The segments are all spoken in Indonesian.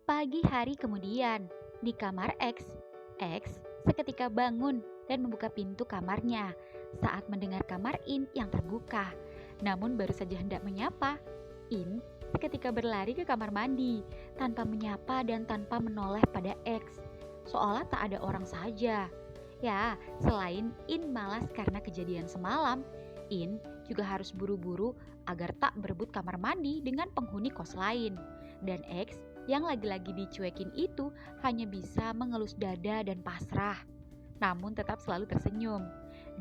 Pagi hari kemudian, di kamar X seketika bangun dan membuka pintu kamarnya saat mendengar kamar In yang terbuka. Namun baru saja hendak menyapa, In seketika berlari ke kamar mandi tanpa menyapa dan tanpa menoleh pada X. Seolah tak ada orang saja. Ya, selain In malas karena kejadian semalam, In juga harus buru-buru agar tak berebut kamar mandi dengan penghuni kos lain. Dan X yang lagi-lagi dicuekin itu hanya bisa mengelus dada dan pasrah, namun tetap selalu tersenyum.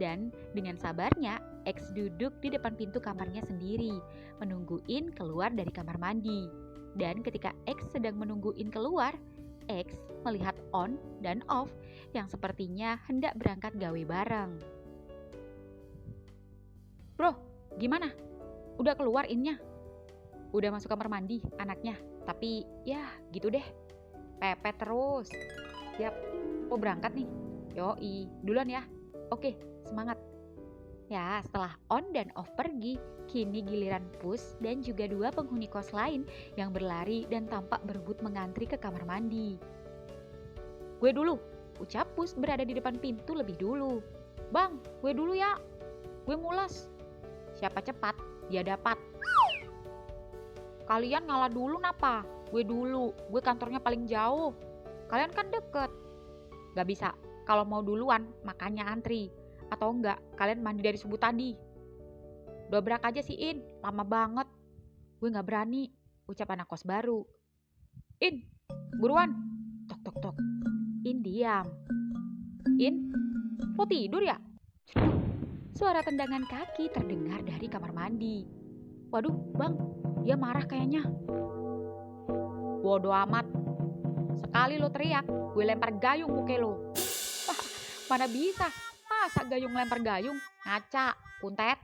Dan dengan sabarnya, X duduk di depan pintu kamarnya sendiri, menungguin keluar dari kamar mandi. Dan ketika X sedang menungguin keluar, X melihat On dan Off yang sepertinya hendak berangkat gawe bareng. Bro, gimana? Udah keluar Innya? Udah masuk kamar mandi anaknya, tapi ya gitu deh. Pepet terus. Siap, mau berangkat nih? Yoi, duluan ya. Oke, semangat. Ya, setelah On dan Off pergi, kini giliran Pus dan juga dua penghuni kos lain yang berlari dan tampak berebut mengantri ke kamar mandi. Gue dulu, ucap Pus berada di depan pintu lebih dulu. Bang, gue dulu ya. Gue mulas. Siapa cepat, dia dapat. Kalian ngalah dulu napa? Gue dulu, gue kantornya paling jauh. Kalian kan deket. Gak bisa, kalau mau duluan makanya antri. Atau enggak, kalian mandi dari subuh tadi. Dobrak aja sih In, lama banget. Gue gak berani, ucap anak kos baru. In, buruan. Tok tok tok. In diam. In, lo tidur ya? Suara tendangan kaki terdengar dari kamar mandi. Waduh bang, dia marah kayaknya. Bodoh amat. Sekali lo teriak, gue lempar gayung muka lo. Mana bisa, masa gayung lempar gayung? Ngaca, kuntet.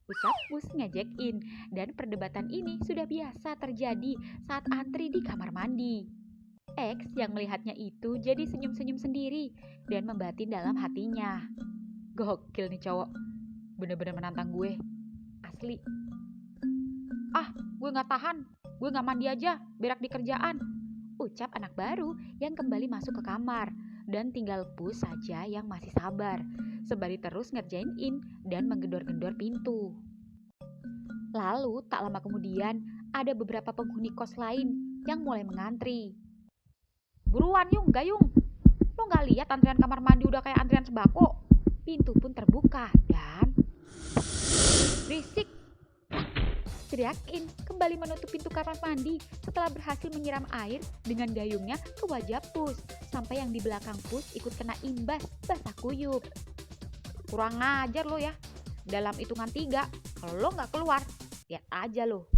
Ucap Pus ngejek In. Dan perdebatan ini sudah biasa terjadi saat antri di kamar mandi. X yang melihatnya itu jadi senyum-senyum sendiri dan membatin dalam hatinya. Gokil nih cowok, bener-bener menantang gue. Asli. Ah, gue gak tahan, gue gak mandi aja, berak di kerjaan, ucap anak baru yang kembali masuk ke kamar. Dan tinggal Pus saja yang masih sabar, sembari terus ngerjain In dan menggedor-gedor pintu. Lalu tak lama kemudian ada beberapa penghuni kos lain yang mulai mengantri. Buruan Yung, gayung, lo gak lihat antrian kamar mandi udah kayak antrian sembako? Pintu pun terbuka dan berisik, teriak In kembali menutup pintu kamar mandi setelah berhasil menyiram air dengan gayungnya ke wajah Pus sampai yang di belakang Pus ikut kena imbas basah kuyup. Kurang ngajar lo ya. Dalam hitungan 3, kalau lo gak keluar, lihat aja lo.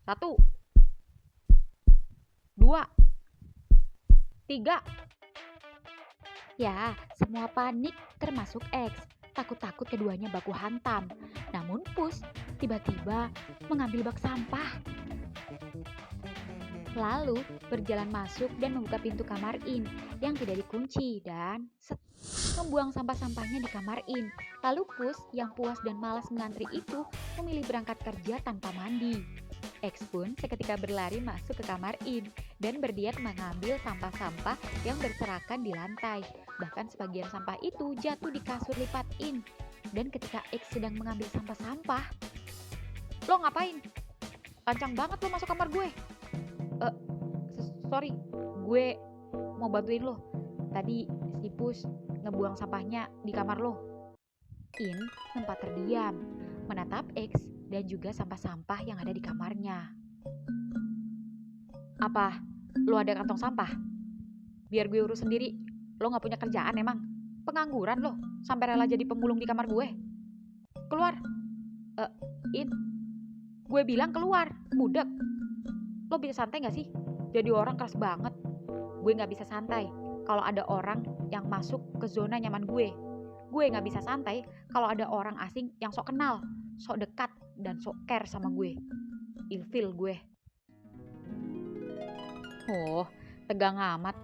1, 2, 3. Ya, semua panik termasuk X. Takut-takut keduanya baku hantam. Namun Pus tiba-tiba mengambil bak sampah. Lalu berjalan masuk dan membuka pintu kamar In yang tidak dikunci dan membuang sampah-sampahnya di kamar In. Lalu Pus yang puas dan malas mengantri itu memilih berangkat kerja tanpa mandi. X pun seketika berlari masuk ke kamar In dan berdiat mengambil sampah-sampah yang berserakan di lantai. Bahkan sebagian sampah itu jatuh di kasur lipat In. Dan ketika X sedang mengambil sampah-sampah, lo ngapain? Lancang banget lo masuk kamar gue. Sorry, gue mau bantuin lo. Tadi si Pus ngebuang sampahnya di kamar lo. In sempat terdiam, menatap X dan juga sampah-sampah yang ada di kamarnya. Apa? Lo ada kantong sampah? Biar gue urus sendiri. Lo gak punya kerjaan emang? Pengangguran lo, sampai rela jadi pemulung di kamar gue. Keluar. In, gue bilang keluar, budek. Lo bisa santai gak sih? Jadi orang keras banget. Gue gak bisa santai kalau ada orang yang masuk ke zona nyaman gue. Gue gak bisa santai kalau ada orang asing yang sok kenal, sok dekat, dan sok care sama gue. Ilfil gue. Oh, tegang amat.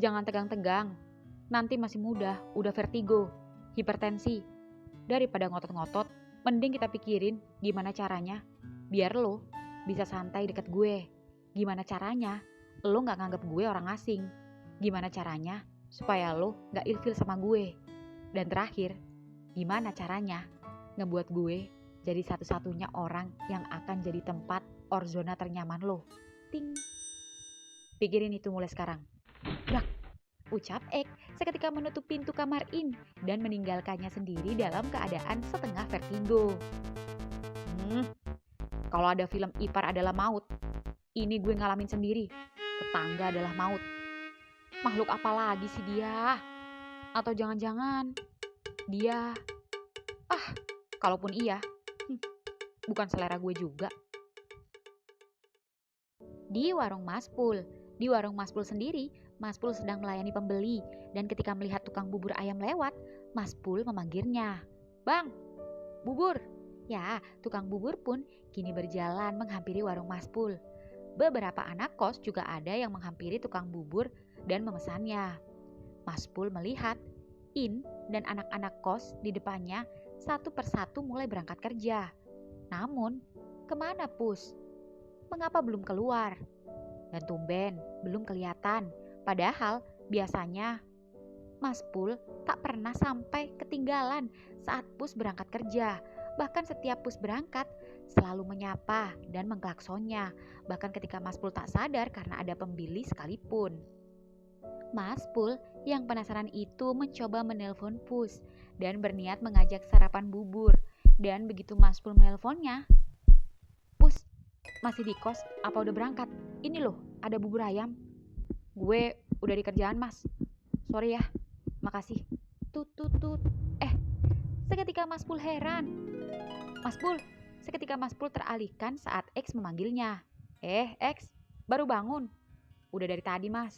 Jangan tegang-tegang. Nanti masih muda, udah vertigo, hipertensi. Daripada ngotot-ngotot, mending kita pikirin gimana caranya biar lo bisa santai deket gue. Gimana caranya lo gak nganggep gue orang asing. Gimana caranya supaya lo gak ilfil sama gue? Dan terakhir, gimana caranya ngebuat gue jadi satu-satunya orang yang akan jadi tempat or zona ternyaman lo? Ting. Pikirin itu mulai sekarang. Brak, ucap Ek seketika menutup pintu kamar In dan meninggalkannya sendiri dalam keadaan setengah vertigo. Kalau ada film Ipar Adalah Maut, ini gue ngalamin sendiri. Tetangga adalah maut. Makhluk apa lagi sih dia? Atau jangan-jangan dia... kalaupun iya, bukan selera gue juga. Di warung Maspul. Di warung Maspul sendiri, Maspul sedang melayani pembeli. Dan ketika melihat tukang bubur ayam lewat, Maspul memanggilnya. Bang, bubur. Ya, tukang bubur pun kini berjalan menghampiri warung Maspul. Beberapa anak kos juga ada yang menghampiri tukang bubur dan memesannya. Maspul melihat In dan anak-anak kos di depannya satu persatu mulai berangkat kerja. Namun, kemana Pus? Mengapa belum keluar? Dan tumben, belum kelihatan. Padahal biasanya Maspul tak pernah sampai ketinggalan saat Pus berangkat kerja. Bahkan setiap Pus berangkat, selalu menyapa dan mengklaksonnya. Bahkan ketika Maspul tak sadar karena ada pembeli sekalipun. Maspul yang penasaran itu mencoba menelpon Pus dan berniat mengajak sarapan bubur. Dan begitu Maspul menelponnya, Pus, masih di kos apa udah berangkat? Ini loh, ada bubur ayam. Gue udah di kerjaan mas. Sorry ya, makasih. Tut. Seketika Maspul heran. Seketika Maspul teralihkan saat X memanggilnya. X, baru bangun? Udah dari tadi mas.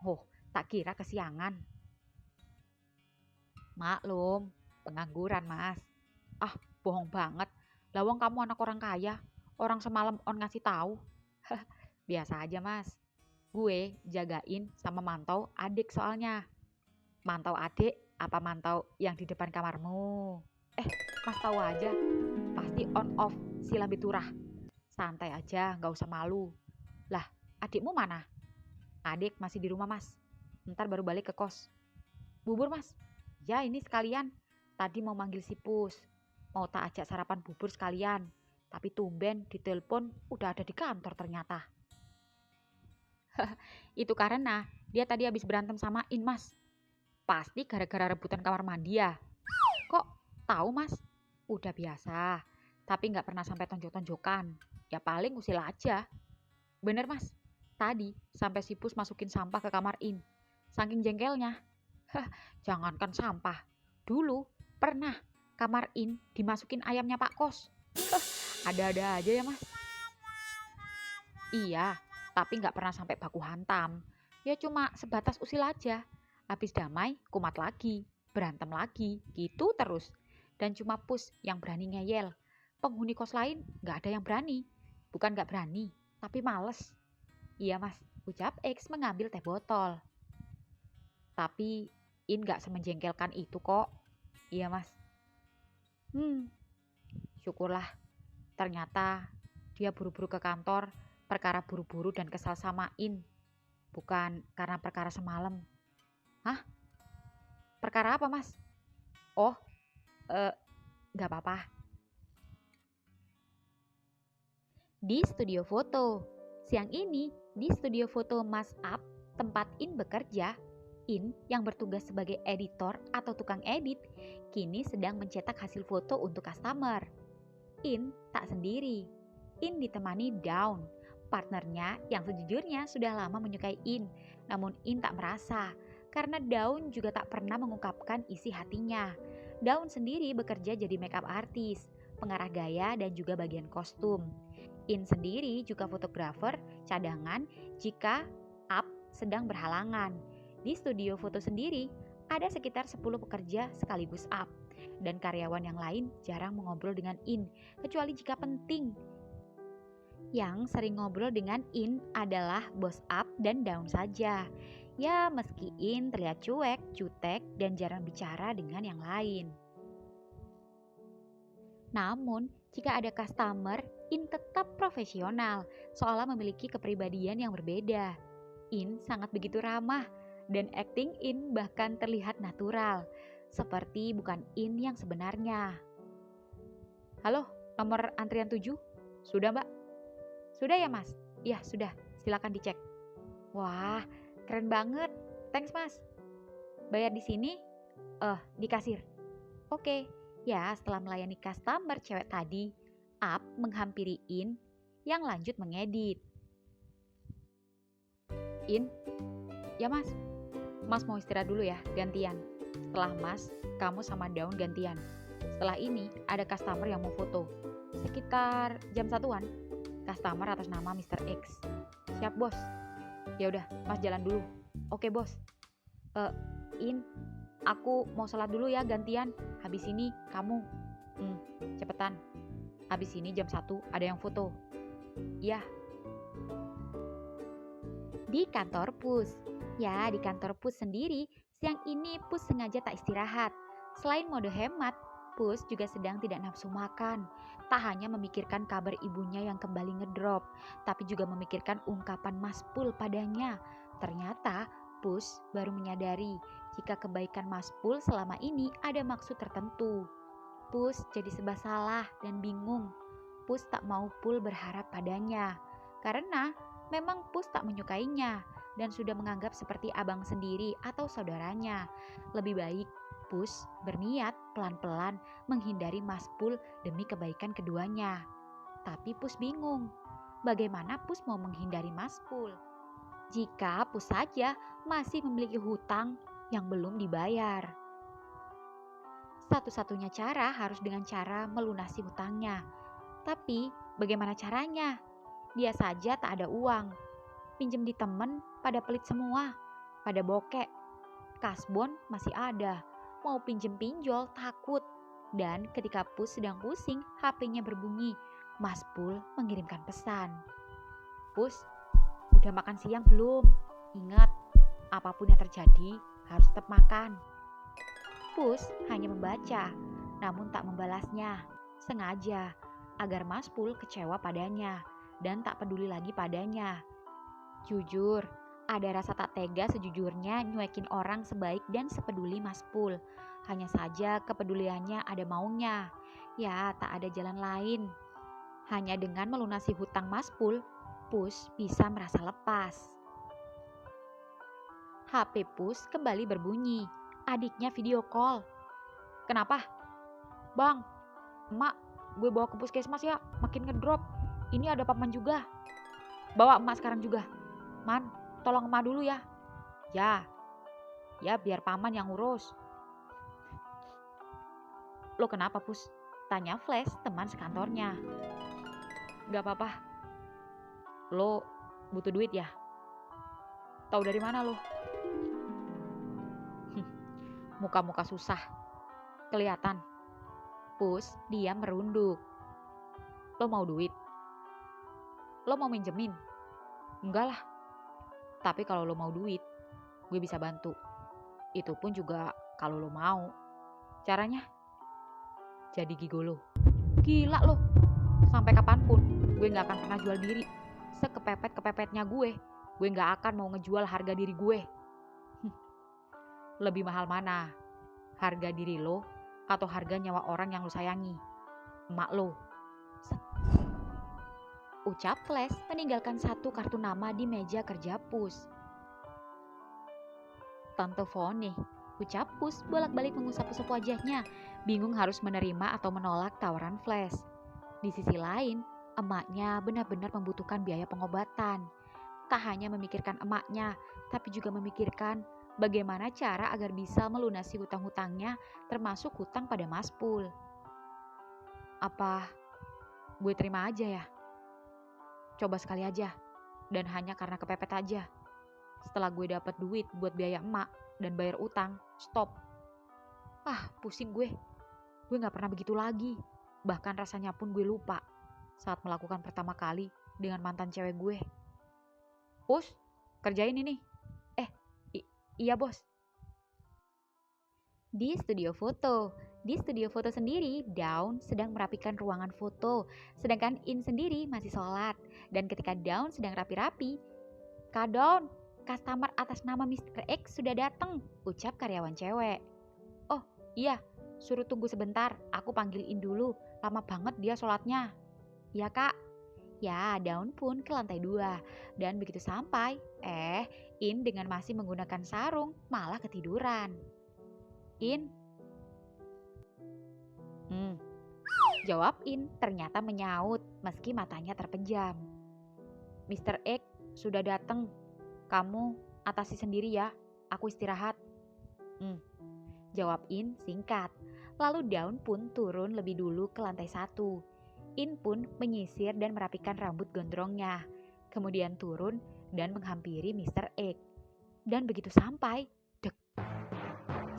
Oh, tak kira kesiangan. Maklum, pengangguran mas. Bohong banget. Lawang kamu anak orang kaya. Orang semalam on ngasih tahu. Biasa aja mas. Gue jagain sama mantau adik soalnya. Mantau adik apa mantau yang di depan kamarmu? Mas tahu aja. Pasti on off si lambe turah. Santai aja, gak usah malu. Lah, adikmu mana? Adik masih di rumah mas. Ntar baru balik ke kos. Bubur mas? Ya ini sekalian. Tadi mau manggil si Pus. Mau tak ajak sarapan bubur sekalian. Tapi tumben ditelepon udah ada di kantor ternyata. Itu karena dia tadi habis berantem sama In mas. Pasti gara-gara rebutan kamar mandi ya. Kok tahu mas? Udah biasa. Tapi gak pernah sampai tonjok-tonjokan. Ya paling usil aja. Bener mas. Tadi sampai si Pus masukin sampah ke kamar In. Saking jengkelnya. Jangankan sampah. Dulu pernah kamar In dimasukin ayamnya Pak Kos. Ada-ada aja ya mas. Iya, tapi gak pernah sampai baku hantam. Ya cuma sebatas usil aja. Habis damai, kumat lagi. Berantem lagi. Gitu terus. Dan cuma Pus yang berani ngeyel. Penghuni kos lain gak ada yang berani. Bukan gak berani, tapi males. Iya mas, ucap X mengambil teh botol. Tapi In gak semenjengkelkan itu kok. Iya mas. Syukurlah. Ternyata dia buru-buru ke kantor perkara buru-buru dan kesal sama In. Bukan karena perkara semalam. Hah? Perkara apa mas? Oh, gak apa-apa. Di studio foto. Siang ini, di studio foto Mas Up, tempat In bekerja, In yang bertugas sebagai editor atau tukang edit, kini sedang mencetak hasil foto untuk customer. In tak sendiri. In ditemani Dawn, partnernya yang sejujurnya sudah lama menyukai In, namun In tak merasa, karena Dawn juga tak pernah mengungkapkan isi hatinya. Dawn sendiri bekerja jadi makeup artist, pengarah gaya dan juga bagian kostum. In sendiri juga fotografer cadangan jika Up sedang berhalangan. Di studio foto sendiri ada sekitar 10 pekerja sekaligus Up. Dan karyawan yang lain jarang mengobrol dengan In, kecuali jika penting. Yang sering ngobrol dengan In adalah bos Up dan Dawn saja. Ya meski In terlihat cuek, jutek, dan jarang bicara dengan yang lain. Namun, jika ada customer, In tetap profesional, seolah memiliki kepribadian yang berbeda. In sangat begitu ramah dan acting In bahkan terlihat natural, seperti bukan In yang sebenarnya. Halo, nomor antrian 7? Sudah mbak? Sudah ya mas? Ya sudah, silakan dicek. Wah, keren banget. Thanks mas. Bayar di sini? Di kasir. Oke, ya setelah melayani customer cewek tadi, Up menghampiri In yang lanjut mengedit. In, ya mas. Mas mau istirahat dulu ya, gantian. Setelah mas, kamu sama Daun gantian. Setelah ini ada customer yang mau foto. Sekitar jam 1-an. Customer atas nama Mr. X. Siap bos. Ya udah, mas jalan dulu. Oke bos. In, aku mau sholat dulu ya gantian. Habis ini kamu. Cepetan. Habis ini jam 1 ada yang foto. Iya. Di kantor Pus. Ya, di kantor Pus sendiri, siang ini Pus sengaja tak istirahat. Selain mode hemat, Pus juga sedang tidak nafsu makan. Tak hanya memikirkan kabar ibunya yang kembali ngedrop, tapi juga memikirkan ungkapan Mas Pul padanya. Ternyata, Pus baru menyadari jika kebaikan Mas Pul selama ini ada maksud tertentu. Pus jadi serba salah dan bingung. Pus tak mau Pul berharap padanya, karena memang Pus tak menyukainya dan sudah menganggap seperti abang sendiri atau saudaranya. Lebih baik Pus berniat pelan-pelan menghindari Mas Pul demi kebaikan keduanya. Tapi Pus bingung, bagaimana Pus mau menghindari Mas Pul jika Pus saja masih memiliki hutang yang belum dibayar. Satu-satunya cara harus dengan cara melunasi hutangnya. Tapi bagaimana caranya? Dia saja tak ada uang. Pinjem di temen pada pelit semua, pada bokek. Kasbon masih ada, mau pinjem pinjol takut. Dan ketika Pus sedang pusing, HP-nya berbunyi. Mas Pul mengirimkan pesan. Pus, udah makan siang belum? Ingat, apapun yang terjadi harus tetap makan. Pus hanya membaca, namun tak membalasnya. Sengaja, agar Mas Pul kecewa padanya dan tak peduli lagi padanya. Jujur, ada rasa tak tega sejujurnya nyuekin orang sebaik dan sepeduli Mas Pul. Hanya saja kepeduliannya ada maunya. Ya, tak ada jalan lain. Hanya dengan melunasi hutang Mas Pul, Pus bisa merasa lepas. HP Pus kembali berbunyi. Adiknya video call. Kenapa? Bang, emak, gue bawa ke puskesmas ya, makin ngedrop. Ini ada paman juga. Bawa emak sekarang juga. Man, tolong emak dulu ya. Ya biar paman yang ngurus. Lo kenapa Pus? Tanya Flash teman sekantornya. Gak apa-apa. Lo butuh duit ya? Tahu dari mana lo? Muka-muka susah. Kelihatan. Pus diam merunduk. Lo mau duit? Lo mau minjemin? Enggak lah. Tapi kalau lo mau duit, gue bisa bantu. Itu pun juga kalau lo mau. Caranya? Jadi gigolo. Gila lo. Sampai kapanpun gue gak akan pernah jual diri. Sekepepet-kepepetnya gue gak akan mau ngejual harga diri gue. Lebih mahal mana? Harga diri lo atau harga nyawa orang yang lo sayangi? Emak lo. Ucap Flash meninggalkan satu kartu nama di meja kerja Pus. Tante Fone, ucap Pus bolak-balik mengusap-usap wajahnya, bingung harus menerima atau menolak tawaran Flash. Di sisi lain, emaknya benar-benar membutuhkan biaya pengobatan. Tak hanya memikirkan emaknya, tapi juga memikirkan bagaimana cara agar bisa melunasi hutang-hutangnya, termasuk hutang pada Mas Pul. Apa gue terima aja ya? Coba sekali aja, dan hanya karena kepepet aja. Setelah gue dapat duit buat biaya emak dan bayar utang, stop. Pusing gue gak pernah begitu lagi. Bahkan rasanya pun gue lupa saat melakukan pertama kali dengan mantan cewek gue. Pus, kerjain ini. Iya bos. Di studio foto sendiri, Daun sedang merapikan ruangan foto, sedangkan In sendiri masih sholat. Dan ketika Daun sedang rapi-rapi, Kak Daun, customer atas nama Mr. X sudah datang, ucap karyawan cewek. Oh iya, suruh tunggu sebentar, aku panggilin dulu, lama banget dia sholatnya. Ya kak. Ya, Daun pun ke lantai 2. Dan begitu sampai, In dengan masih menggunakan sarung malah ketiduran. In. Jawab In ternyata menyaut meski matanya terpejam. Mr. X sudah datang. Kamu atasi sendiri ya, aku istirahat. Jawab In singkat. Lalu Daun pun turun lebih dulu ke lantai 1. In pun menyisir dan merapikan rambut gondrongnya. Kemudian turun dan menghampiri Mr. X. Dan begitu sampai, dek.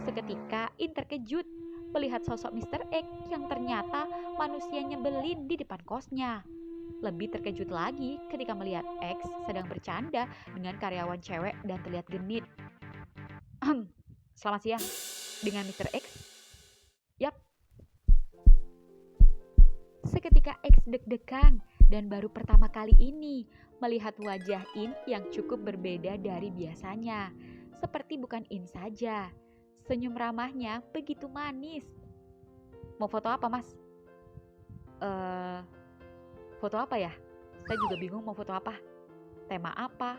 Seketika In terkejut melihat sosok Mr. X yang ternyata manusia nyebelin di depan kosnya. Lebih terkejut lagi ketika melihat X sedang bercanda dengan karyawan cewek dan terlihat genit. Selamat siang, dengan Mr. X? Yap. Seketika X deg-degan dan baru pertama kali ini melihat wajah In yang cukup berbeda dari biasanya. Seperti bukan In saja. Senyum ramahnya begitu manis. Mau foto apa, Mas? Foto apa ya? Saya juga bingung mau foto apa. Tema apa?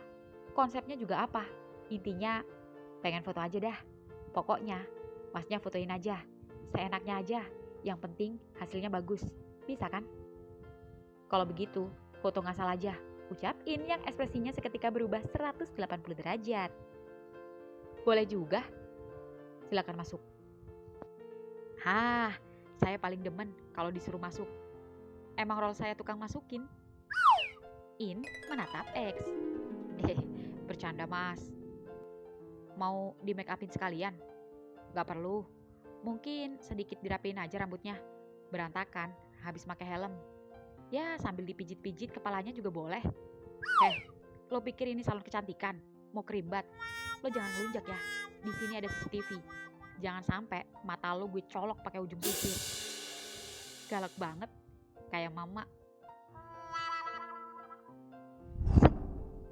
Konsepnya juga apa? Intinya pengen foto aja dah. Pokoknya Masnya fotoin aja. Seenaknya aja. Yang penting hasilnya bagus. Bisa kan? Kalau begitu, foto ngasal aja, ucap In yang ekspresinya seketika berubah 180 derajat. Boleh juga. Silakan masuk. Saya paling demen kalau disuruh masuk. Emang role saya tukang masukin. In menatap X. Bercanda mas. Mau di make upin sekalian? Gak perlu. Mungkin sedikit dirapiin aja rambutnya. Berantakan habis pakai helm. Ya sambil dipijit-pijit kepalanya juga boleh. Lo pikir ini salon kecantikan? Mau kerimbat? Lo jangan ngelunjak ya. Di sini ada CCTV. Jangan sampai mata lo gue colok pakai ujung sisir. Galak banget, kayak mama.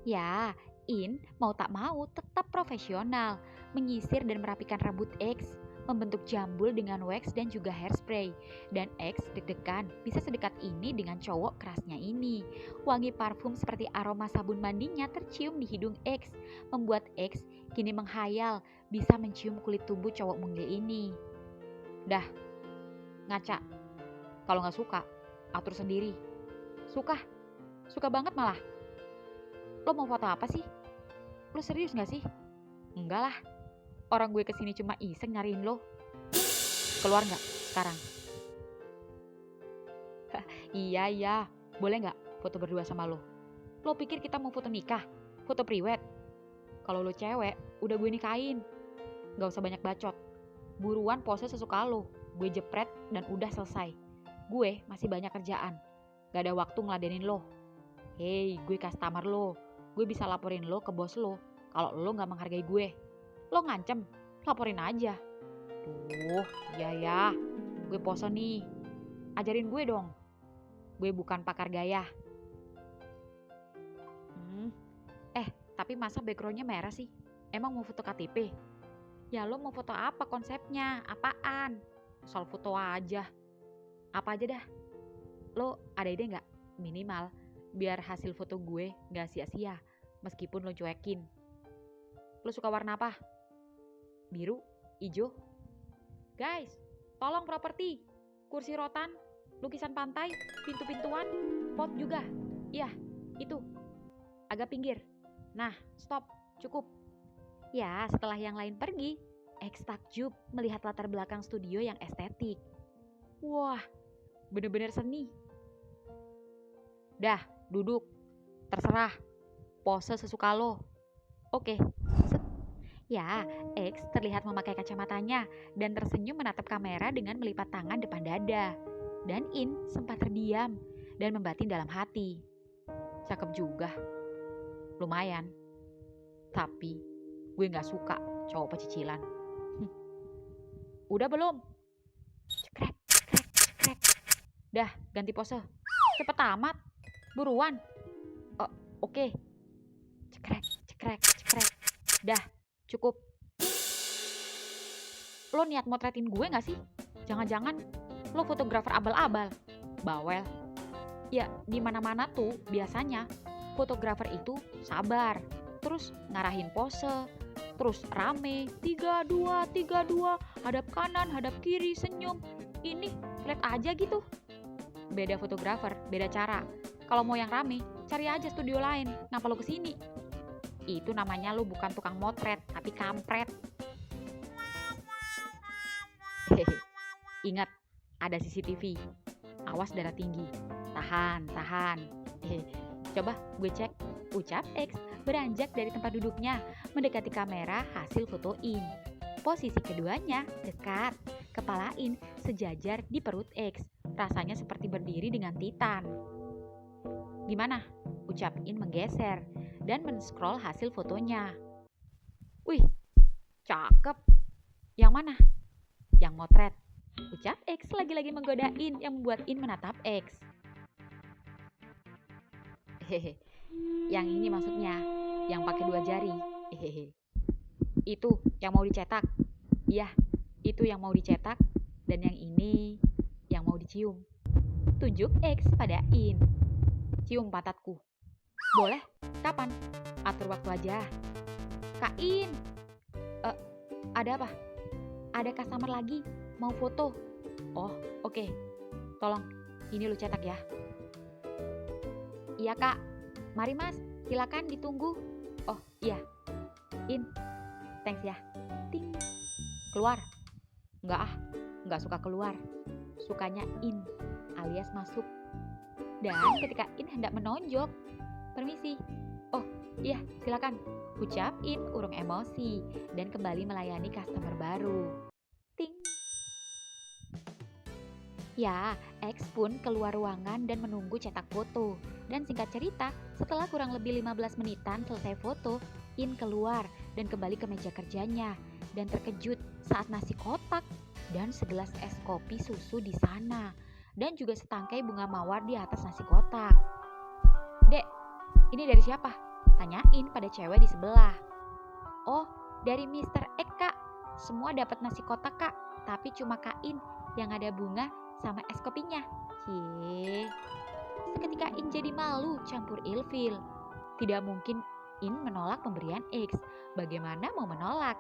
Ya, In mau tak mau tetap profesional, menyisir dan merapikan rambut X, membentuk jambul dengan wax dan juga hairspray. Dan X deg-degan bisa sedekat ini dengan cowok kerasnya ini. Wangi parfum seperti aroma sabun mandinya tercium di hidung X, membuat X kini menghayal bisa mencium kulit tubuh cowok mungil ini. Dah, ngaca. Kalau gak suka, atur sendiri. Suka banget malah. Lo mau foto apa sih? Lo serius gak sih? Enggak lah. Orang gue kesini cuma iseng nyariin lo. Keluar gak sekarang? Iya. Boleh gak foto berdua sama lo? Lo pikir kita mau foto nikah? Foto priwet? Kalau lo cewek, udah gue nikahin. Gak usah banyak bacot. Buruan pose sesuka lo. Gue jepret dan udah selesai. Gue masih banyak kerjaan. Gak ada waktu ngeladenin lo. Hei, gue customer lo. Gue bisa laporin lo ke bos lo kalau lo gak menghargai gue. Lo ngancem, laporin aja. Tuh, ya. Gue pose nih. Ajarin gue dong. Gue bukan pakar gaya. Tapi masa backgroundnya merah sih? Emang mau foto KTP? Ya lo mau foto apa konsepnya? Apaan? Soal foto aja. Apa aja dah. Lo ada ide gak? Minimal biar hasil foto gue gak sia-sia meskipun lo cuekin. Lo suka warna apa? Biru? Ijo? Guys, tolong properti. Kursi rotan, lukisan pantai, pintu-pintuan, pot juga. Iya, itu. Agak pinggir. Nah, stop. Cukup. Ya, setelah yang lain pergi, X takjub melihat latar belakang studio yang estetik. Wah, bener-bener seni. Dah, duduk. Terserah. Pose sesuka lo. Oke. Ya, X terlihat memakai kacamatanya dan tersenyum menatap kamera dengan melipat tangan depan dada. Dan In sempat terdiam dan membatin dalam hati. Cakep juga. Lumayan. Tapi gue gak suka cowok pecicilan. Udah belum? Cekrek. Dah, ganti pose. Cepet amat. Buruan. Oke. Cekrek. Dah, cukup. Lo niat motretin gue gak sih? Jangan-jangan lo fotografer abal-abal. Bawel. Ya, di mana-mana tuh biasanya fotografer itu sabar, terus ngarahin pose, terus rame, 3, 2, 3, 2, hadap kanan, hadap kiri, senyum. Ini flat aja gitu. Beda fotografer, beda cara. Kalau mau yang rame, cari aja studio lain. Ngapa lo kesini? Itu namanya lo bukan tukang motret, tapi kampret. Hehe. Ingat, ada CCTV. Awas darah tinggi. Tahan. Hehe. Coba gue cek. Ucap X beranjak dari tempat duduknya, mendekati kamera hasil fotoin. Posisi keduanya dekat. Kepala In sejajar di perut X. Rasanya seperti berdiri dengan Titan. Gimana? Ucap In menggeser dan men-scroll hasil fotonya. Wih, cakep. Yang mana? Yang motret. Ucap X lagi-lagi menggoda In yang membuat In menatap X. Hehe. Yang ini maksudnya, yang pakai 2 jari. Hehehe. Itu yang mau dicetak. Iya, itu yang mau dicetak. Dan yang ini yang mau dicium. Tunjuk X pada In. Cium pantatku. Boleh? Kapan? Atur waktu aja. Kak In. Ada apa? Ada customer lagi. Mau foto. Oh, oke. Tolong, ini lu cetak ya. Iya kak. Mari mas, silakan ditunggu. Oh iya. In. Thanks ya. Ting. Keluar. Enggak suka keluar. Sukanya in, alias masuk. Dan ketika In hendak menonjok, permisi. Oh iya, silakan. Ucap In urung emosi dan kembali melayani customer baru. Ting. Ya, X pun keluar ruangan dan menunggu cetak foto. Dan singkat cerita, setelah kurang lebih 15 menitan selesai foto, In keluar dan kembali ke meja kerjanya. Dan terkejut saat nasi kotak dan segelas es kopi susu di sana. Dan juga setangkai bunga mawar di atas nasi kotak. Dek, ini dari siapa? Tanyain pada cewek di sebelah. Oh, dari Mr. X kak. Semua dapat nasi kotak kak, tapi cuma Kak In yang ada bunga sama es kopinya. Cie. Seketika In jadi malu campur ilfil. Tidak mungkin In menolak pemberian X. Bagaimana mau menolak?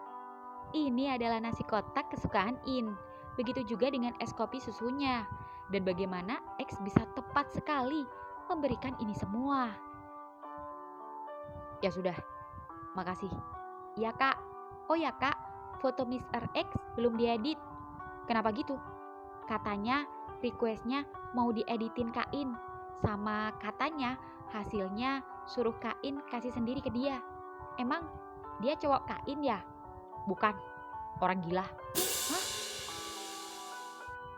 Ini adalah nasi kotak kesukaan In. Begitu juga dengan es kopi susunya. Dan bagaimana X bisa tepat sekali memberikan ini semua? Ya sudah, makasih. Ya kak. Oh ya kak, foto Mr. X belum diedit. Kenapa gitu? Katanya requestnya mau dieditin Kak In. Sama katanya hasilnya suruh Kak In kasih sendiri ke dia. Emang dia cowok Kak In ya? Bukan, orang gila. Hah?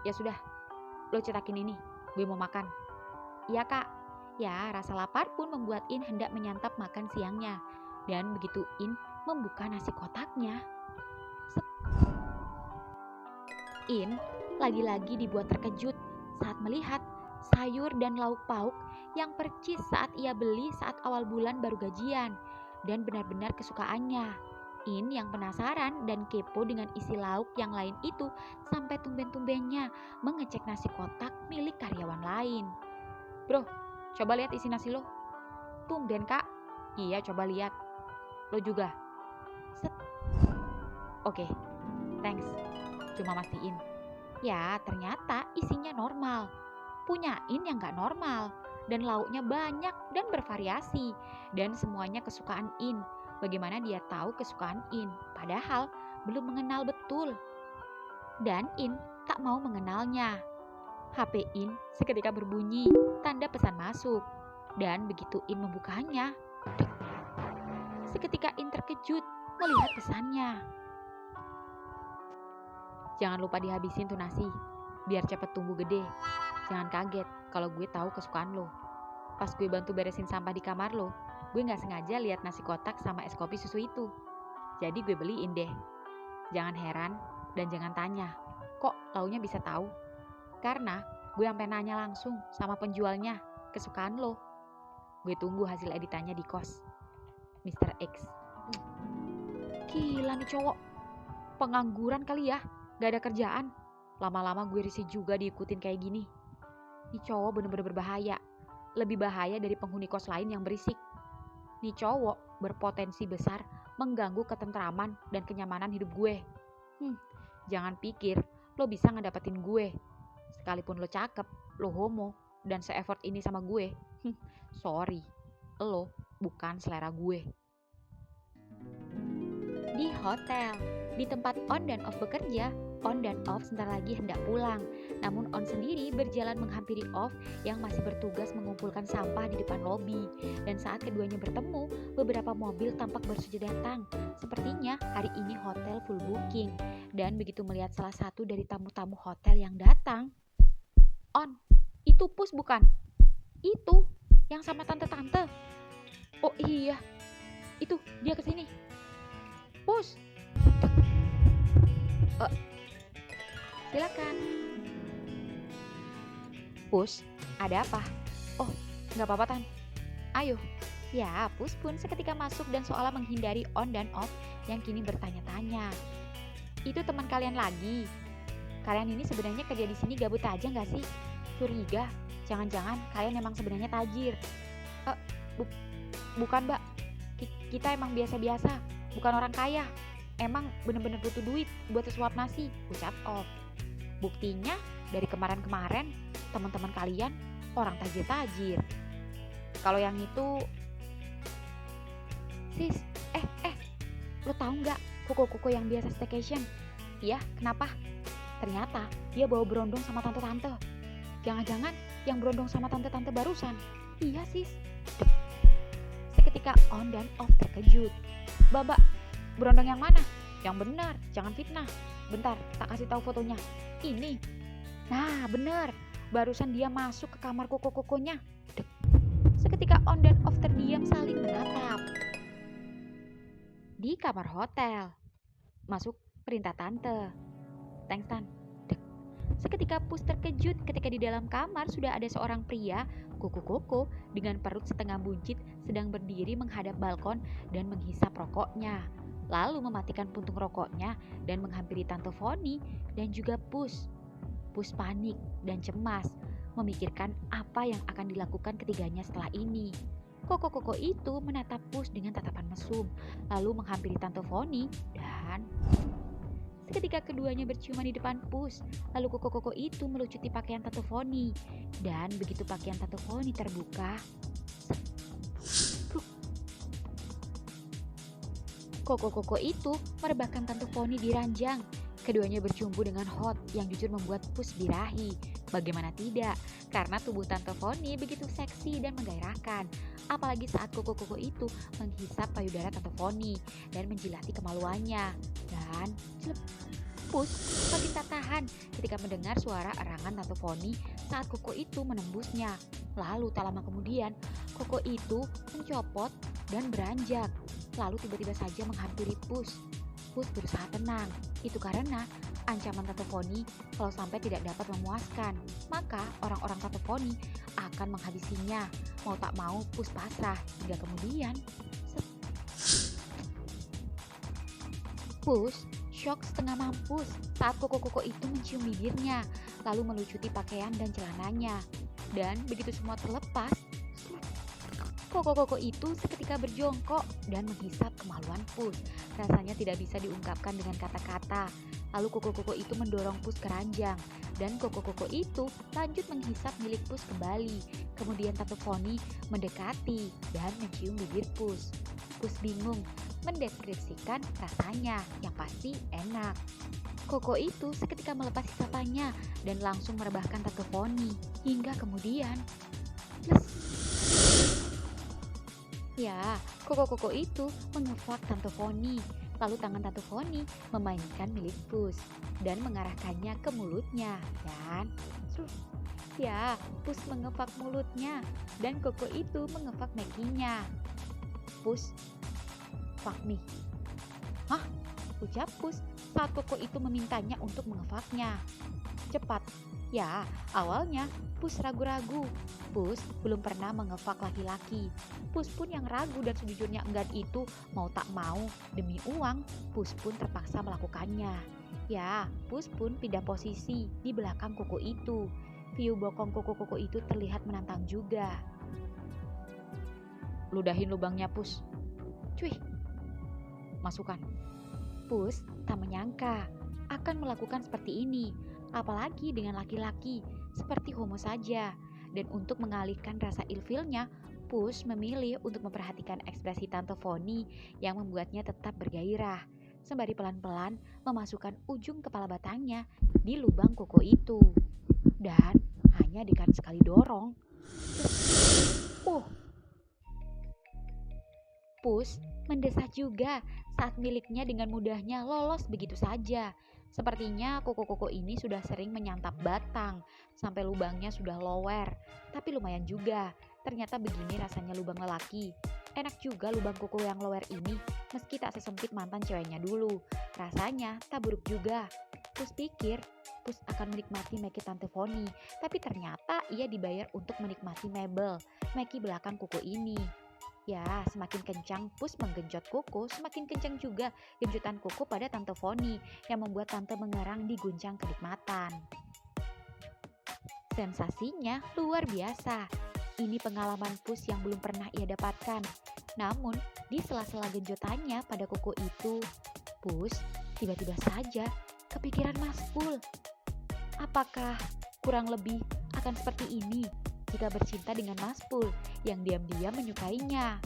Ya sudah, lo cetakin ini, gue mau makan. Iya kak. Ya, rasa lapar pun membuat In hendak menyantap makan siangnya. Dan begitu In membuka nasi kotaknya, In lagi-lagi dibuat terkejut saat melihat sayur dan lauk pauk yang percis saat ia beli saat awal bulan baru gajian dan benar-benar kesukaannya. In yang penasaran dan kepo dengan isi lauk yang lain itu sampai tumben-tumbennya mengecek nasi kotak milik karyawan lain. Bro, coba lihat isi nasi lo. Tumben kak. Iya, coba lihat. Lo juga. Set. Oke, thanks. Cuma mastiin. Ya, ternyata isinya normal. Punya In yang gak normal. Dan lauknya banyak dan bervariasi. Dan semuanya kesukaan In. Bagaimana dia tahu kesukaan In? Padahal belum mengenal betul. Dan In tak mau mengenalnya. HP In seketika berbunyi, tanda pesan masuk. Dan begitu In membukanya, seketika In terkejut melihat pesannya. Jangan lupa dihabisin tuh nasi, biar cepet tumbuh gede. Jangan kaget kalau gue tahu kesukaan lo. Pas gue bantu beresin sampah di kamar lo, gue gak sengaja lihat nasi kotak sama es kopi susu itu. Jadi gue beliin deh. Jangan heran dan jangan tanya, kok launya bisa tahu? Karena gue sampai nanya langsung sama penjualnya kesukaan lo. Gue tunggu hasil editannya di kos. Mr. X. Gila nih cowok, pengangguran kali ya, gak ada kerjaan. Lama-lama gue risih juga diikutin kayak gini. Nih cowok bener-bener berbahaya, lebih bahaya dari penghuni kos lain yang berisik. Nih cowok berpotensi besar mengganggu ketentraman dan kenyamanan hidup gue. Jangan pikir lo bisa ngedapetin gue. Sekalipun lo cakep, lo homo, dan se-effort ini sama gue. Sorry, lo bukan selera gue. Di hotel, di tempat On dan Off bekerja, On dan Off sebentar lagi hendak pulang. Namun On sendiri berjalan menghampiri Off yang masih bertugas mengumpulkan sampah di depan lobi. Dan saat keduanya bertemu, beberapa mobil tampak baru saja datang. Sepertinya hari ini hotel full booking. Dan begitu melihat salah satu dari tamu-tamu hotel yang datang, On, itu Pus bukan? Itu, yang sama tante-tante. Oh iya, itu dia kesini. Pus, silakan. Pus, ada apa? Oh, nggak apa-apa Tan. Ayo. Ya, Pus pun seketika masuk dan seolah menghindari On dan Off yang kini bertanya-tanya. Itu teman kalian lagi? Kalian ini sebenarnya kerja di sini gabut aja nggak sih? Curiga, jangan-jangan kalian emang sebenarnya tajir. Bukan Mbak, kita emang biasa-biasa, bukan orang kaya. Emang bener-bener butuh duit buat sesuap nasi, ucap Off. Buktinya dari kemarin-kemarin teman-teman kalian orang tajir-tajir. Kalau yang itu, sis, lo tahu nggak koko-koko yang biasa staycation? Iya, kenapa? Ternyata dia bawa berondong sama tante-tante. Jangan-jangan yang berondong sama tante-tante barusan? Iya sis. Seketika On dan Off terkejut. Babak, berondong yang mana? Yang benar, jangan fitnah. Bentar, tak kasih tahu fotonya. Ini. Nah, benar. Barusan dia masuk ke kamar koko-kokonya. Seketika On dan Off terdiam saling menatap. Di kamar hotel. Masuk perintah tante. Thanks Tan. Seketika Pus terkejut ketika di dalam kamar sudah ada seorang pria, koko-koko, dengan perut setengah buncit sedang berdiri menghadap balkon dan menghisap rokoknya. Lalu mematikan puntung rokoknya dan menghampiri Tante Foni dan juga Pus. Pus panik dan cemas, memikirkan apa yang akan dilakukan ketiganya setelah ini. Koko-koko itu menatap Pus dengan tatapan mesum, lalu menghampiri Tante Foni dan... Seketika keduanya berciuman di depan Pus, lalu koko-koko itu melucuti pakaian Tante Foni. Dan begitu pakaian Tante Foni terbuka, koko-koko itu merebahkan Tante Foni di ranjang. Keduanya bercumbu dengan hot yang jujur membuat Pus birahi. Bagaimana tidak, karena tubuh Tante Foni begitu seksi dan menggairahkan. Apalagi saat koko-koko itu menghisap payudara Tante Foni dan menjilati kemaluannya. Dan Pus makin tak tahan ketika mendengar suara erangan Tante Foni saat koko itu menembusnya. Lalu tak lama kemudian koko itu mencopot dan beranjak. Lalu tiba-tiba saja menghampiri Pus. Pus berusaha tenang. Itu karena ancaman Tante Foni kalau sampai tidak dapat memuaskan, maka orang-orang Tante Foni akan menghabisinya. Mau tak mau Pus pasrah. Hingga kemudian Pus shock setengah mampus saat koko-koko itu mencium bibirnya, lalu melucuti pakaian dan celananya. Dan begitu semua terlepas, koko-koko itu seketika berjongkok dan menghisap kemaluan Pus. Rasanya tidak bisa diungkapkan dengan kata-kata. Lalu koko-koko itu mendorong Pus ke ranjang, dan koko-koko itu lanjut menghisap milik Pus kembali. Kemudian Tante Foni mendekati dan mencium bibir Pus. Pus bingung mendeskripsikan rasanya, yang pasti enak. Koko itu seketika melepas hisapannya dan langsung merebahkan Tante Foni. Hingga kemudian ya, koko-koko itu mengefak Tante Foni. Lalu tangan Tante Foni memainkan milik Pus dan mengarahkannya ke mulutnya. Dan ya, Pus mengefak mulutnya dan koko itu mengefak mekinya. Pus, fuck me. Hah? Ucap Pus saat koko itu memintanya untuk mengefaknya. cepat. Ya, awalnya Pus ragu-ragu. Pus belum pernah mengevak laki-laki. Pus pun yang ragu dan sejujurnya enggan itu, mau tak mau demi uang, Pus pun terpaksa melakukannya. Ya, Pus pun pindah posisi di belakang kuku itu. View bokong kuku-kuku itu terlihat menantang juga. Ludahin lubangnya, Pus. Cuih, masukkan. Pus tak menyangka akan melakukan seperti ini, apalagi dengan laki-laki seperti Homo saja. Dan untuk mengalihkan rasa ilfilnya, Pus memilih untuk memperhatikan ekspresi Tante Foni yang membuatnya tetap bergairah, sembari pelan-pelan memasukkan ujung kepala batangnya di lubang kuku itu. Dan hanya dengan sekali dorong, Pus mendesah juga saat miliknya dengan mudahnya lolos begitu saja. Sepertinya kuku-kuku ini sudah sering menyantap batang, sampai lubangnya sudah lower. Tapi lumayan juga, ternyata begini rasanya lubang lelaki. Enak juga lubang kuku yang lower ini, meski tak sesempit mantan ceweknya dulu. Rasanya tak buruk juga. Pus pikir, Pus akan menikmati Meki Tante Foni, tapi ternyata ia dibayar untuk menikmati mebel, Meki belakang kuku ini. Ya, semakin kencang Pus menggenjot kuku, semakin kencang juga genjotan kuku pada Tante Foni yang membuat Tante mengerang diguncang kenikmatan. Sensasinya luar biasa. Ini pengalaman Pus yang belum pernah ia dapatkan. Namun, di sela-sela genjotannya pada kuku itu, Pus tiba-tiba saja kepikiran Maspul. Apakah kurang lebih akan seperti ini jika bercinta dengan Maspul yang diam-diam menyukainya?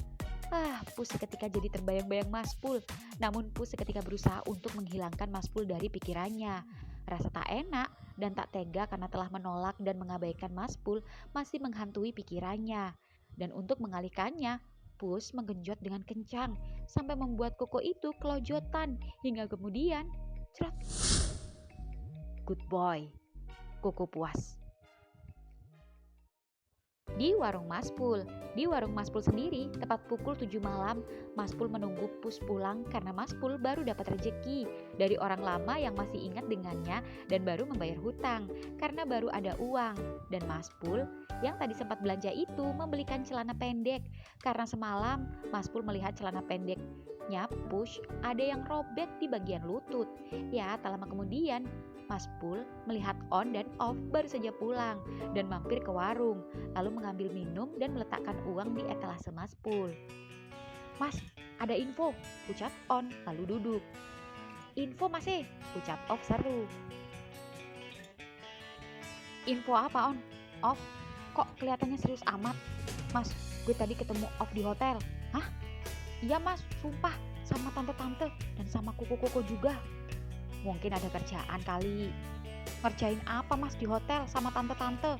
Pus seketika jadi terbayang-bayang Maspul. Namun Pus seketika berusaha untuk menghilangkan Maspul dari pikirannya. Rasa tak enak dan tak tega karena telah menolak dan mengabaikan Maspul masih menghantui pikirannya. Dan untuk mengalihkannya, Pus menggenjot dengan kencang sampai membuat kuku itu kelojotan hingga kemudian cerat. Good boy, kuku puas. Di warung Maspul sendiri, tepat pukul 7 malam, Maspul menunggu Pus pulang karena Maspul baru dapat rejeki dari orang lama yang masih ingat dengannya dan baru membayar hutang karena baru ada uang. Dan Maspul yang tadi sempat belanja itu membelikan celana pendek karena semalam Maspul melihat celana pendeknya Pus ada yang robek di bagian lutut. Ya, tak lama kemudian Maspul melihat On dan Off baru saja pulang dan mampir ke warung, lalu mengambil minum dan meletakkan uang di etalase Maspul. Mas, ada info, ucap On lalu duduk. Info Mas, ucap Off seru. Info apa On? Off, kok kelihatannya serius amat? Mas, gue tadi ketemu Off di hotel. Hah? Iya Mas, sumpah, sama tante-tante dan sama kuku-kuku juga. Mungkin ada kerjaan kali. Ngerjain apa Mas di hotel sama tante-tante?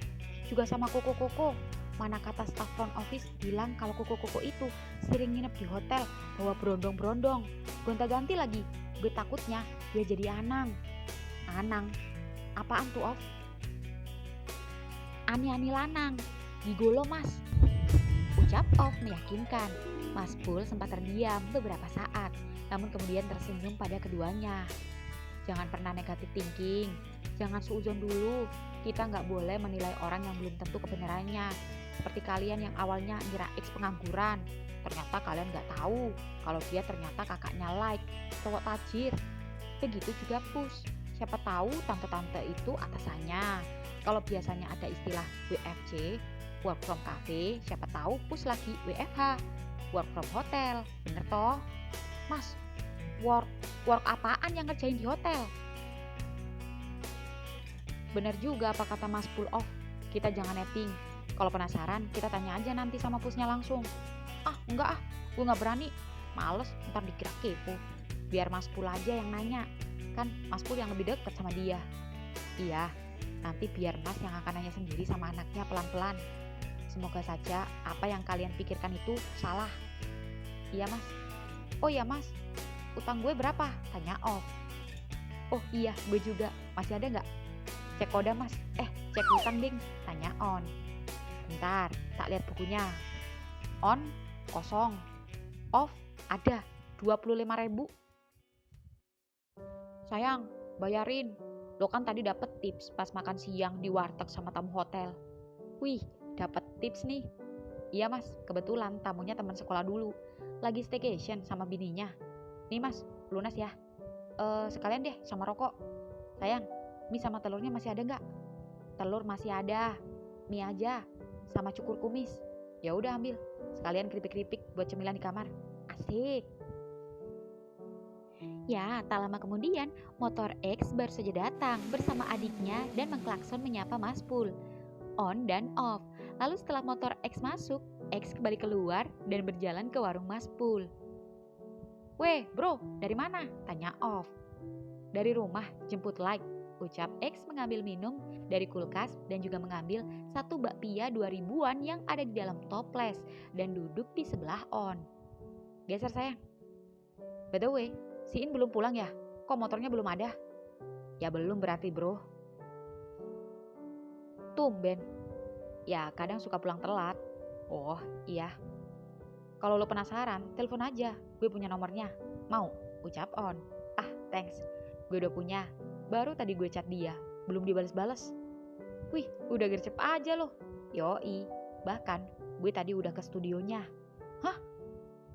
Juga sama kuku-kuku. Mana kata staf front office bilang kalau kuku-kuku itu sering nginep di hotel bawa berondong-berondong. Gonta-ganti lagi. Gue takutnya dia jadi anang. Anang? Apaan tuh Off? Ani-ani lanang. Gigolo Mas, ucap Off meyakinkan. Maspul sempat terdiam beberapa saat, namun kemudian tersenyum pada keduanya. Jangan pernah negatif thinking, jangan suuzon dulu. Kita nggak boleh menilai orang yang belum tentu kebenarannya. Seperti kalian yang awalnya ngira X pengangguran, ternyata kalian nggak tahu kalau dia ternyata kakaknya like, cowok tajir. Begitu juga Pus, siapa tahu tante-tante itu atasannya. Kalau biasanya ada istilah WFC, work from cafe, siapa tahu Pus lagi WFH, work from hotel, bener toh? Mas, work apaan yang ngerjain di hotel? Bener juga apa kata Mas Pull Off, kita jangan netting. Kalau penasaran kita tanya aja nanti sama Pusnya langsung. Enggak gue gak berani, males ntar dikira kepo. Biar Mas Pull aja yang nanya, kan Mas Pull yang lebih deket sama dia. Iya, nanti biar Mas yang akan nanya sendiri sama anaknya pelan-pelan. Semoga saja apa yang kalian pikirkan itu salah. Iya Mas. Oh iya Mas, utang gue berapa? Tanya Off. Oh iya, gue juga. Masih ada nggak? Cek koda Mas. Cek hutang ding. Tanya On. Bentar, tak lihat bukunya. On, kosong. Off, ada 25.000. Sayang, bayarin. Lo kan tadi dapet tips pas makan siang di warteg sama tamu hotel. Wih, dapet tips nih. Iya mas, kebetulan tamunya teman sekolah dulu. Lagi staycation sama bininya. Nih mas, lunas ya. Sekalian deh sama rokok. Sayang, mie sama telurnya masih ada nggak? Telur masih ada. Mie aja, sama cukur kumis. Ya udah ambil. Sekalian keripik-keripik buat cemilan di kamar. Asik. Ya, tak lama kemudian, motor X baru saja datang bersama adiknya dan mengklakson menyapa Mas Pul. On dan off. Lalu setelah motor X masuk, X kembali keluar dan berjalan ke warung Mas Pul. Weh bro, dari mana? Tanya off. Dari rumah, jemput like. Ucap X mengambil minum dari kulkas dan juga mengambil satu bakpia 2000-an yang ada di dalam toples dan duduk di sebelah on. Geser sayang. By the way, si In belum pulang ya? Kok motornya belum ada? Ya belum berarti bro. Tumben. Ya kadang suka pulang telat. Oh iya. Kalau lo penasaran, telepon aja. Gue punya nomornya. Mau? Ucap on. Ah thanks. Gue udah punya. Baru tadi gue chat dia. Belum dibales-bales. Wih udah gercep aja lo. Yoi. Bahkan gue tadi udah ke studionya. Hah?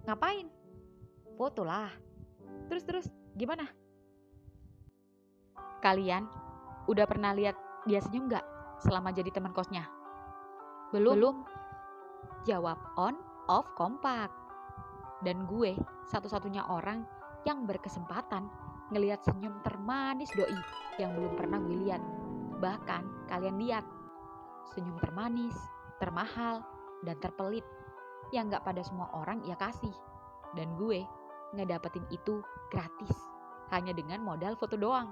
Ngapain? Foto lah. Terus gimana? Kalian udah pernah lihat dia senyum gak selama jadi teman kosnya? Belum. Jawab on, off kompak. Dan gue satu-satunya orang yang berkesempatan ngelihat senyum termanis doi yang belum pernah gue lihat. Bahkan kalian lihat senyum termanis, termahal, dan terpelit yang gak pada semua orang ia kasih. Dan gue ngedapetin itu gratis hanya dengan modal foto doang.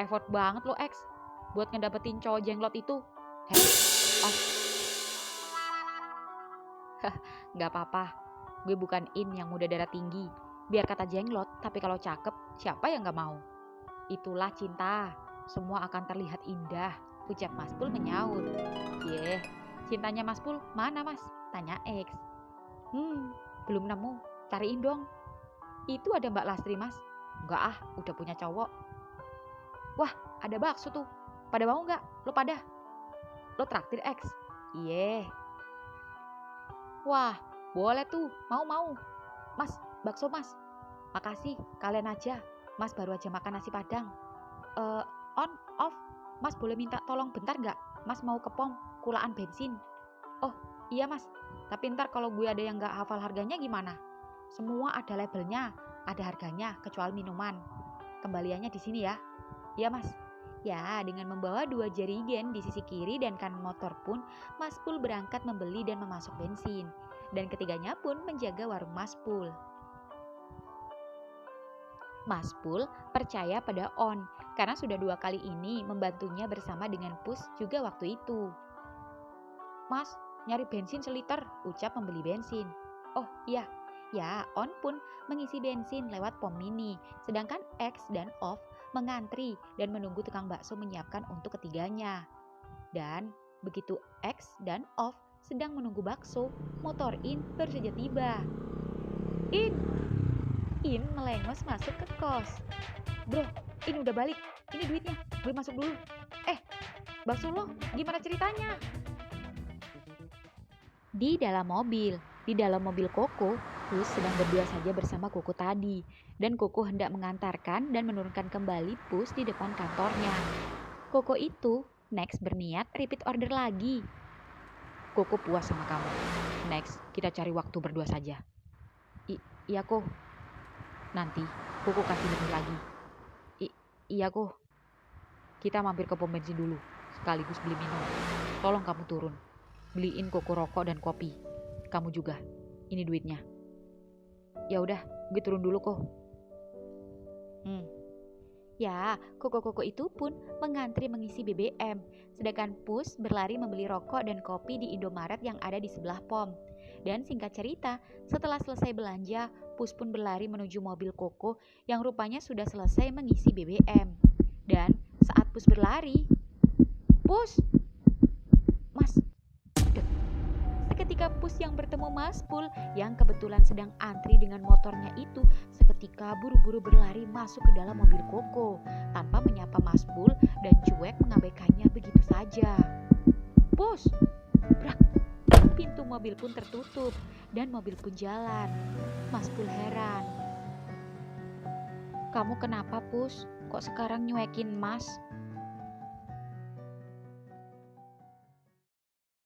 Effort banget lo X buat ngedapetin cowok jenglot itu. Gak apa-apa, gue bukan In yang muda darah tinggi. Biar kata jenglot, tapi kalau cakep, siapa yang gak mau? Itulah cinta, semua akan terlihat indah, ucap Mas Pul menyaut. Yeh, cintanya Mas Pul mana mas? Tanya X. Belum nemu, cariin dong. Itu ada Mbak Lastri mas. Enggak ah, udah punya cowok. Wah, ada bakso tuh. Pada mau gak? Lo pada? Lo traktir X? Iya. Wah, boleh tuh, mau. Mas, bakso mas. Makasih, kalian aja. Mas baru aja makan nasi padang. On, off. Mas boleh minta tolong bentar gak? Mas mau ke pom, kulaan bensin. Oh, iya mas. Tapi ntar kalau gue ada yang gak hafal harganya gimana? Semua ada labelnya, ada harganya, kecuali minuman. Kembaliannya di sini ya. Iya mas. Ya, dengan membawa 2 jerigen di sisi kiri dan kanan motor pun, Mas Pul berangkat membeli dan memasok bensin. Dan ketiganya pun menjaga warung Mas Pul. Mas Pul percaya pada On, karena sudah 2 kali ini membantunya bersama dengan Pus juga waktu itu. Mas, nyari bensin seliter, ucap membeli bensin. Oh iya, ya On pun mengisi bensin lewat pom mini, sedangkan X dan Off mengantri dan menunggu tukang bakso menyiapkan untuk ketiganya. Dan begitu X dan Off sedang menunggu bakso, motor In baru saja tiba. In melengos masuk ke kos. Bro, In udah balik. Ini duitnya, gue masuk dulu. Bakso lo gimana ceritanya? Di dalam mobil Koko, Pus sedang berdua saja bersama Koko tadi. Dan Koko hendak mengantarkan dan menurunkan kembali Pus di depan kantornya. Koko itu next berniat repeat order lagi. Koko puas sama kamu. Next, kita cari waktu berdua saja. Iya kok. Nanti Koko kasih lebih lagi. Iya kok. Kita mampir ke pom bensin dulu, sekaligus beli minum. Tolong kamu turun. Beliin Koko rokok dan kopi. Kamu juga. Ini duitnya. Ya udah, gue turun dulu kok. Ya, Koko-koko itu pun mengantri mengisi BBM, sedangkan Pus berlari membeli rokok dan kopi di Indomaret yang ada di sebelah pom. Dan singkat cerita, setelah selesai belanja, Pus pun berlari menuju mobil Koko yang rupanya sudah selesai mengisi BBM. Dan saat Pus berlari, Pus! Mas! Seketika Pus yang bertemu Mas Pul yang kebetulan sedang antri dengan motornya itu, seketika Tika buru-buru berlari masuk ke dalam mobil Koko tanpa menyapa Mas Pul dan cuek mengabaikannya begitu saja. Pus! Brak! Pintu mobil pun tertutup dan mobil pun jalan. Mas Pul heran. Kamu kenapa, Pus? Kok sekarang nyuekin Mas?